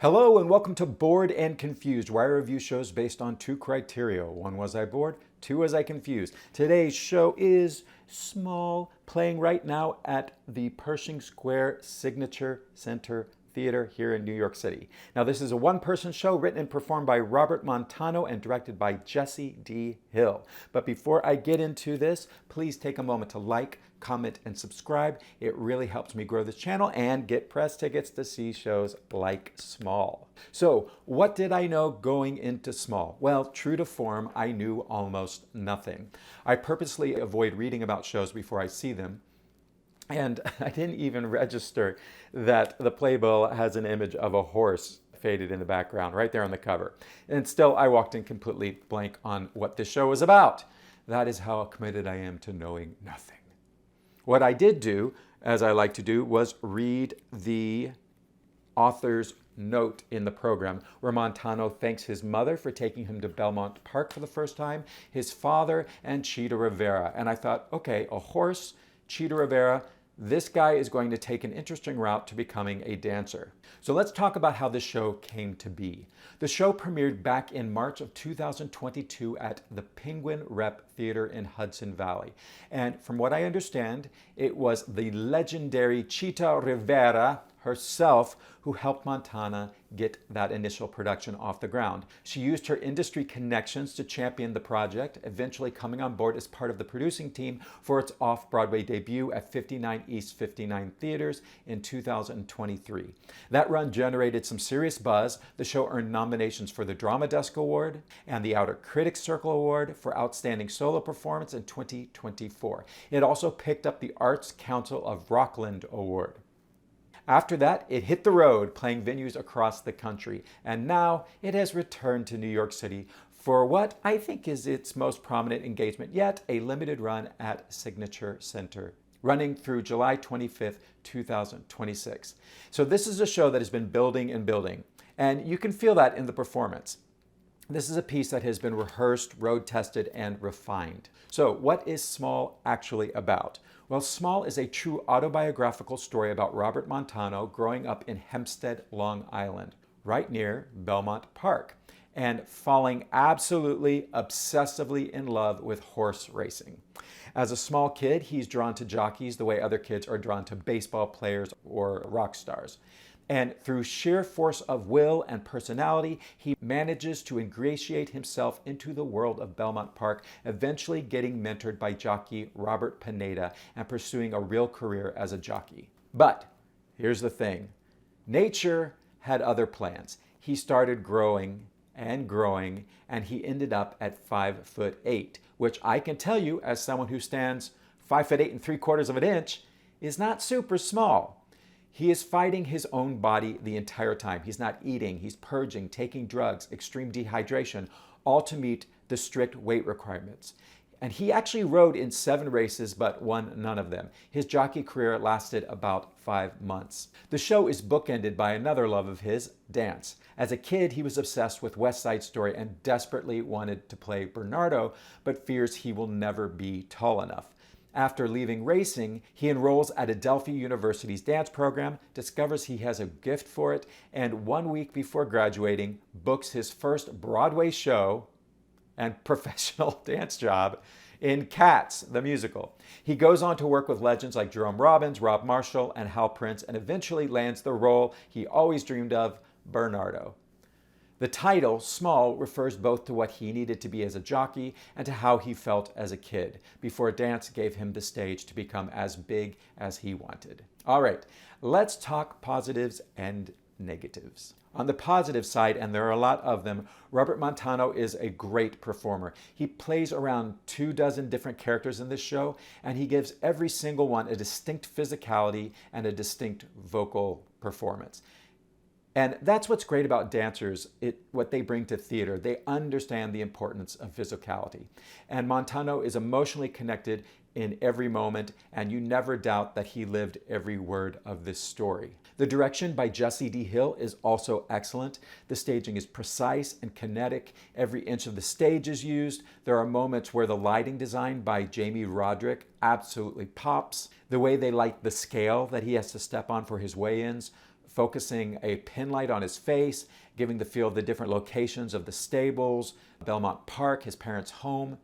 Hello and welcome to Bored and Confused, where I review shows based on two criteria. One, was I bored? Two, was I confused? Today's show is Small, playing right now at the Pershing Square Signature Center Theater here in New York City. Now, this is a one-person show written and performed by Robert Montano and directed by Jessi D. Hill. But before I get into this, please take a moment to like, comment, and subscribe. It really helps me grow this channel and get press tickets to see shows like Small. So, what did I know going into Small? Well, true to form, I knew almost nothing. I purposely avoid reading about shows before I see them. And I didn't even register that the playbill has an image of a horse faded in the background right there on the cover. And still, I walked in completely blank on what this show was about. That is how committed I am to knowing nothing. What I did do, as I like to do, was read the author's note in the program where Montano thanks his mother for taking him to Belmont Park for the first time, his father, and Chita Rivera. And I thought, okay, a horse, Chita Rivera, this guy is going to take an interesting route to becoming a dancer. So let's talk about how this show came to be. The show premiered back in March of 2022 at the Penguin Rep Theater in Hudson Valley. And from what I understand, it was the legendary Chita Rivera herself who helped Montana get that initial production off the ground. She used her industry connections to champion the project, eventually coming on board as part of the producing team for its off-Broadway debut at 59 East 59 Theaters in 2023. That run generated some serious buzz. The show earned nominations for the Drama Desk Award and the Outer Critics Circle Award for Outstanding Solo Performance in 2024. It also picked up the Arts Council of Rockland Award. After that, it hit the road, playing venues across the country, and now it has returned to New York City for what I think is its most prominent engagement yet, a limited run at Signature Center, running through July 25th, 2026. So this is a show that has been building and building, and you can feel that in the performance. This is a piece that has been rehearsed, road-tested, and refined. So what is Small actually about? Well, Small is a true autobiographical story about Robert Montano growing up in Hempstead, Long Island, right near Belmont Park, and falling absolutely, obsessively in love with horse racing. As a small kid, he's drawn to jockeys the way other kids are drawn to baseball players or rock stars. And through sheer force of will and personality, he manages to ingratiate himself into the world of Belmont Park, eventually getting mentored by jockey Robert Pineda and pursuing a real career as a jockey. But here's the thing. Nature had other plans. He started growing, and he ended up at 5'8", which I can tell you, as someone who stands 5'8"3/4 inches, is not super small. He is fighting his own body the entire time. He's not eating, he's purging, taking drugs, extreme dehydration, all to meet the strict weight requirements. And he actually rode in 7 races, but won none of them. His jockey career lasted about 5 months. The show is bookended by another love of his, dance. As a kid, he was obsessed with West Side Story and desperately wanted to play Bernardo, but fears he will never be tall enough. After leaving racing, he enrolls at Adelphi University's dance program, discovers he has a gift for it, and 1 week before graduating, books his first Broadway show and professional dance job in Cats, the musical. He goes on to work with legends like Jerome Robbins, Rob Marshall, and Hal Prince, and eventually lands the role he always dreamed of, Bernardo. The title, Small, refers both to what he needed to be as a jockey and to how he felt as a kid, before dance gave him the stage to become as big as he wanted. All right, let's talk positives and negatives. On the positive side, and there are a lot of them, Robert Montano is a great performer. He plays around 24 different characters in this show, and he gives every single one a distinct physicality and a distinct vocal performance. And that's what's great about dancers, what they bring to theater. They understand the importance of physicality. And Montano is emotionally connected in every moment, and you never doubt that he lived every word of this story. The direction by Jessi D. Hill is also excellent. The staging is precise and kinetic. Every inch of the stage is used. There are moments where the lighting design by Jamie Roderick absolutely pops. The way they light the scale that he has to step on for his weigh-ins focusing a pin light on his face, giving the feel of the different locations of the stables, Belmont Park, his parents' home.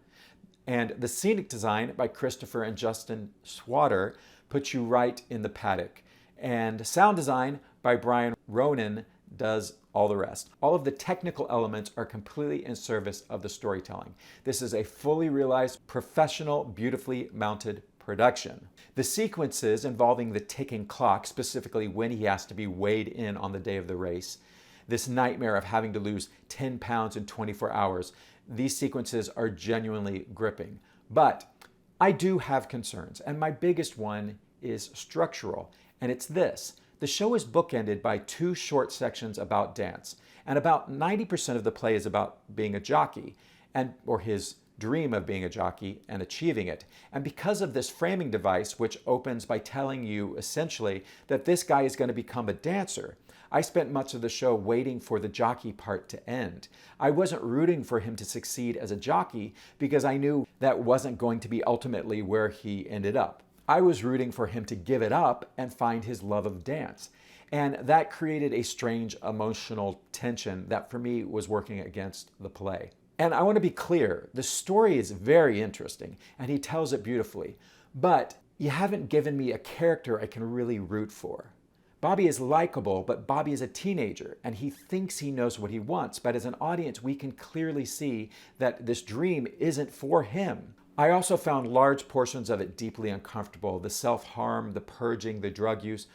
And the scenic design by Christopher and Justin Swatter puts you right in the paddock. And sound design by Brian Ronan does all the rest. All of the technical elements are completely in service of the storytelling. This is a fully realized, professional, beautifully mounted production. The sequences involving the ticking clock, specifically when he has to be weighed in on the day of the race, this nightmare of having to lose 10 pounds in 24 hours, these sequences are genuinely gripping. But I do have concerns, and my biggest one is structural, and it's this. The show is bookended by 2 short sections about dance, and about 90% of the play is about being a jockey, or his dream of being a jockey and achieving it. And because of this framing device, which opens by telling you essentially that this guy is going to become a dancer, I spent much of the show waiting for the jockey part to end. I wasn't rooting for him to succeed as a jockey because I knew that wasn't going to be ultimately where he ended up. I was rooting for him to give it up and find his love of dance. And that created a strange emotional tension that for me was working against the play. And I want to be clear, the story is very interesting and he tells it beautifully, but you haven't given me a character I can really root for. Bobby is likable, but Bobby is a teenager and he thinks he knows what he wants, but as an audience we can clearly see that this dream isn't for him. I also found large portions of it deeply uncomfortable. The self-harm, the purging, the drug use.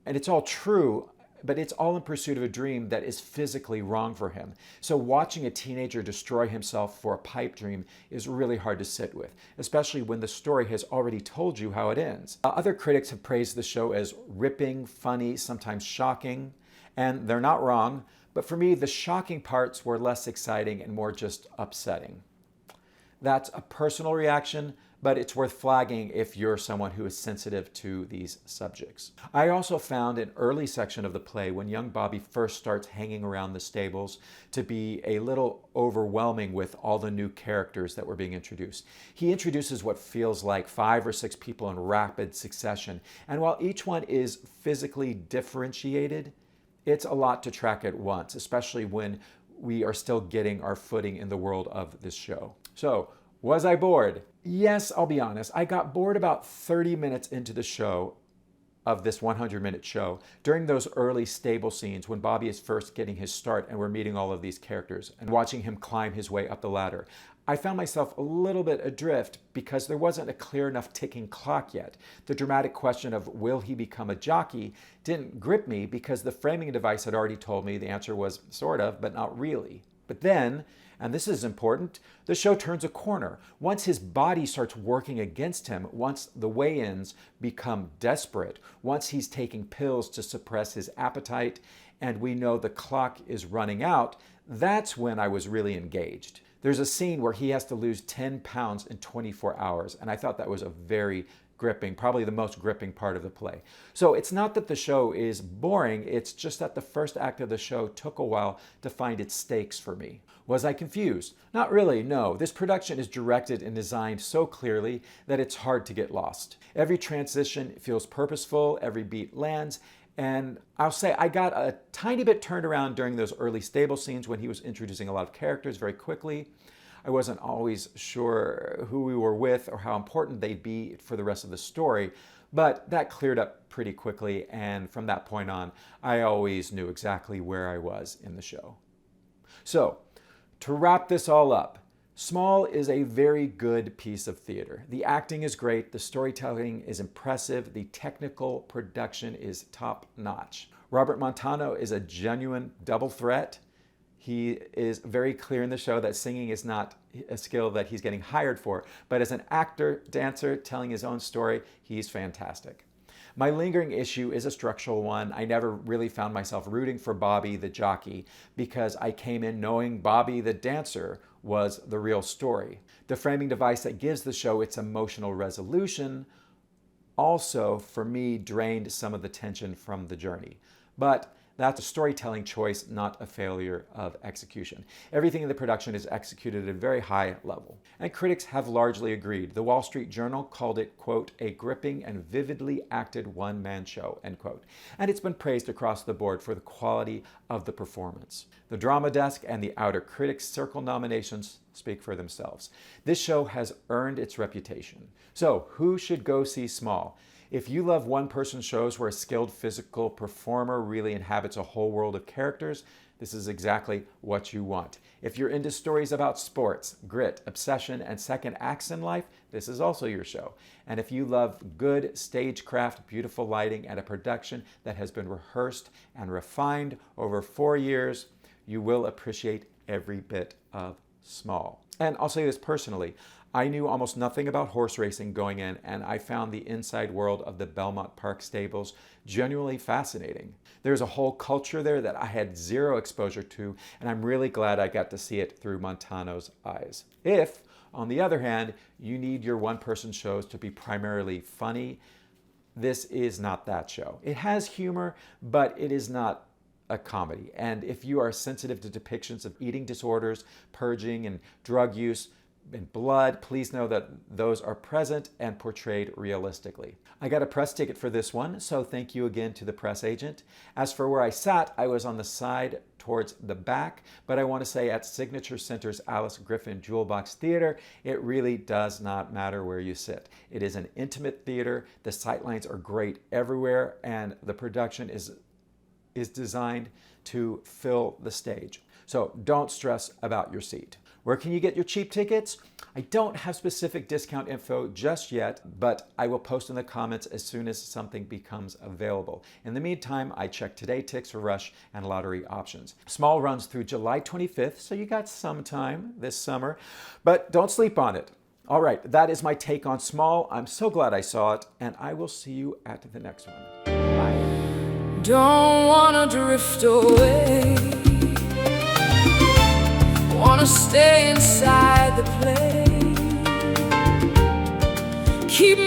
And it's all true, but it's all in pursuit of a dream that is physically wrong for him. So watching a teenager destroy himself for a pipe dream is really hard to sit with, especially when the story has already told you how it ends. Other critics have praised the show as ripping, funny, sometimes shocking, and they're not wrong, but for me, the shocking parts were less exciting and more just upsetting. That's a personal reaction, but it's worth flagging if you're someone who is sensitive to these subjects. I also found an early section of the play when young Bobby first starts hanging around the stables to be a little overwhelming with all the new characters that were being introduced. He introduces what feels like 5 or 6 people in rapid succession, and while each one is physically differentiated, it's a lot to track at once, especially when we are still getting our footing in the world of this show. So, was I bored? Yes, I'll be honest. I got bored about 30 minutes into the show, of this 100-minute show, during those early stable scenes when Bobby is first getting his start and we're meeting all of these characters and watching him climb his way up the ladder. I found myself a little bit adrift because there wasn't a clear enough ticking clock yet. The dramatic question of will he become a jockey didn't grip me because the framing device had already told me the answer was sort of, but not really. But then, and this is important, the show turns a corner. Once his body starts working against him, once the weigh-ins become desperate, once he's taking pills to suppress his appetite, and we know the clock is running out, that's when I was really engaged. There's a scene where he has to lose 10 pounds in 24 hours, and I thought that was a very gripping, probably the most gripping part of the play. So it's not that the show is boring, it's just that the first act of the show took a while to find its stakes for me. Was I confused? Not really, no. This production is directed and designed so clearly that it's hard to get lost. Every transition feels purposeful, every beat lands, and I'll say I got a tiny bit turned around during those early stable scenes when he was introducing a lot of characters very quickly. I wasn't always sure who we were with or how important they'd be for the rest of the story, but that cleared up pretty quickly, and from that point on, I always knew exactly where I was in the show. So, to wrap this all up, Small is a very good piece of theater. The acting is great, the storytelling is impressive, the technical production is top-notch. Robert Montano is a genuine double threat. He is very clear in the show that singing is not a skill that he's getting hired for, but as an actor, dancer, telling his own story, he's fantastic. My lingering issue is a structural one. I never really found myself rooting for Bobby the jockey because I came in knowing Bobby the dancer was the real story. The framing device that gives the show its emotional resolution also, for me, drained some of the tension from the journey. But That's a storytelling choice, not a failure of execution. Everything in the production is executed at a very high level. And critics have largely agreed. The Wall Street Journal called it, quote, a gripping and vividly acted one-man show, end quote. And it's been praised across the board for the quality of the performance. The Drama Desk and the Outer Critics Circle nominations speak for themselves. This show has earned its reputation. So, who should go see Small? If you love one-person shows where a skilled physical performer really inhabits a whole world of characters, this is exactly what you want. If you're into stories about sports, grit, obsession, and second acts in life, this is also your show. And if you love good stagecraft, beautiful lighting, and a production that has been rehearsed and refined over 4 years, you will appreciate every bit of Small. And I'll say this personally, I knew almost nothing about horse racing going in, and I found the inside world of the Belmont Park stables genuinely fascinating. There's a whole culture there that I had zero exposure to, and I'm really glad I got to see it through Montano's eyes. If, on the other hand, you need your one-person shows to be primarily funny, this is not that show. It has humor, but it is not a comedy. And if you are sensitive to depictions of eating disorders, purging, and drug use, and blood, please know that those are present and portrayed realistically. I got a press ticket for this one, so thank you again to the press agent. As for where I sat, I was on the side towards the back, but I want to say at Signature Center's Alice Griffin Jewel Box Theater, it really does not matter where you sit. It is an intimate theater, the sightlines are great everywhere, and the production is designed to fill the stage. So don't stress about your seat. Where can you get your cheap tickets? I don't have specific discount info just yet, but I will post in the comments as soon as something becomes available. In the meantime, I check Today Ticks for rush and lottery options. Small runs through July 25th, so you got some time this summer, but don't sleep on it. All right, that is my take on Small. I'm so glad I saw it, and I will see you at the next one. Bye. Don't wanna drift away, wanna stay inside the play, keep